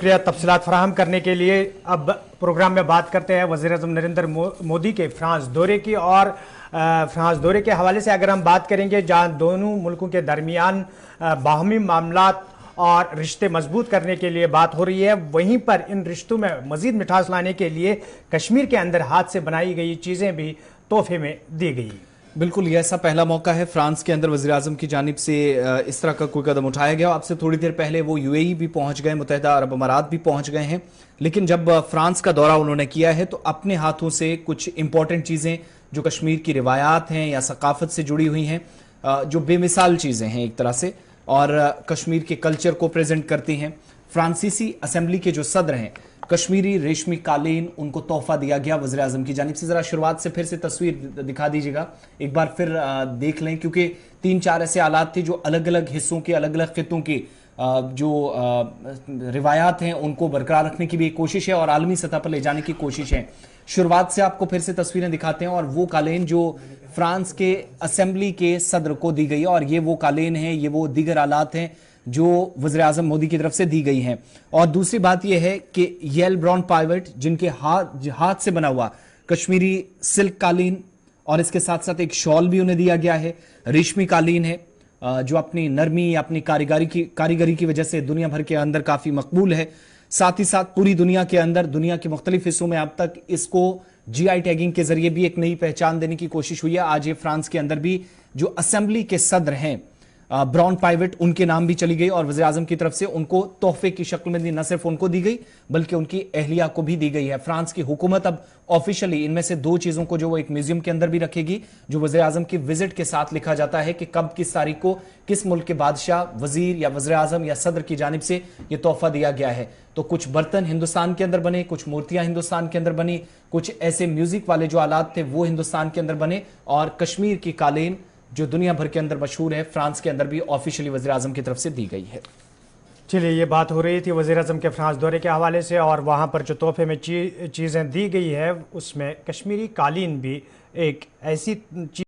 شکریہ تفصیلات فراہم کرنے کے لیے۔ اب پروگرام میں بات کرتے ہیں وزیر اعظم نریندر مودی کے فرانس دورے کی، اور فرانس دورے کے حوالے سے اگر ہم بات کریں گے جہاں دونوں ملکوں کے درمیان باہمی معاملات اور رشتے مضبوط کرنے کے لیے بات ہو رہی ہے، وہیں پر ان رشتوں میں مزید مٹھاس لانے کے لیے کشمیر کے اندر ہاتھ سے بنائی گئی چیزیں بھی تحفے میں دی گئی۔ بالکل، یہ ایسا پہلا موقع ہے فرانس کے اندر وزیر اعظم کی جانب سے اس طرح کا کوئی قدم اٹھایا گیا۔ اب سے تھوڑی دیر پہلے وہ یو اے ای بھی پہنچ گئے، متحدہ عرب امارات بھی پہنچ گئے ہیں، لیکن جب فرانس کا دورہ انہوں نے کیا ہے تو اپنے ہاتھوں سے کچھ امپورٹنٹ چیزیں جو کشمیر کی روایات ہیں یا ثقافت سے جڑی ہوئی ہیں، جو بے مثال چیزیں ہیں ایک طرح سے، اور کشمیر کے کلچر کو پریزنٹ کرتی ہیں۔ فرانسیسی اسمبلی کے جو صدر ہیں، کشمیری ریشمی قالین ان کو تحفہ دیا گیا وزیر اعظم کی جانب سے۔ ذرا شروعات سے پھر سے تصویر دکھا دیجیے گا، ایک بار پھر دیکھ لیں، کیونکہ 3-4 ایسے آلات تھے جو الگ الگ حصوں کے، الگ الگ خطوں کے جو روایات ہیں ان کو برقرار رکھنے کی بھی ایک کوشش ہے اور عالمی سطح پر لے جانے کی کوشش ہے۔ شروعات سے آپ کو پھر سے تصویریں دکھاتے ہیں، اور وہ قالین جو فرانس کے اسمبلی کے صدر کو دی گئی، اور یہ وہ قالین ہیں، یہ وہ دیگر آلات ہیں جو وزیر اعظم مودی کی طرف سے دی گئی ہیں۔ اور دوسری بات یہ ہے کہ یل براؤن پائیوٹ، جن کے ہاتھ سے بنا ہوا کشمیری سلک قالین، اور اس کے ساتھ ساتھ ایک شال بھی انہیں دیا گیا ہے، ریشمی قالین ہے جو اپنی نرمی، اپنی کاریگری کی وجہ سے دنیا بھر کے اندر کافی مقبول ہے۔ ساتھ ہی ساتھ پوری دنیا کے اندر، دنیا کے مختلف حصوں میں اب تک اس کو جی آئی ٹیگنگ کے ذریعے بھی ایک نئی پہچان دینے کی کوشش ہوئی ہے۔ آج یہ فرانس کے اندر بھی جو اسمبلی کے صدر ہیں براؤن پائیوٹ، ان کے نام بھی چلی گئی، اور وزیر اعظم کی طرف سے ان کو تحفے کی شکل میں نہ صرف ان کو دی گئی بلکہ ان کی اہلیہ کو بھی دی گئی ہے۔ فرانس کی حکومت اب آفیشلی ان میں سے 2 چیزوں کو جو وہ ایک میوزیم کے اندر بھی رکھے گی، جو وزیر اعظم کی وزٹ کے ساتھ لکھا جاتا ہے کہ کب کس تاریخ کو کس ملک کے بادشاہ، وزیر یا وزیر اعظم یا صدر کی جانب سے یہ تحفہ دیا گیا ہے۔ تو کچھ برتن ہندوستان کے اندر بنے، کچھ مورتیاں ہندوستان کے اندر بنی، کچھ ایسے میوزک والے جو آلات تھے وہ ہندوستان کے اندر بنے، اور کشمیر کی قالین جو دنیا بھر کے اندر مشہور ہے، فرانس کے اندر بھی آفیشلی وزیر اعظم کی طرف سے دی گئی ہے۔ چلیے، یہ بات ہو رہی تھی وزیر اعظم کے فرانس دورے کے حوالے سے، اور وہاں پر جو تحفے میں چیزیں دی گئی ہے اس میں کشمیری قالین بھی ایک ایسی چیز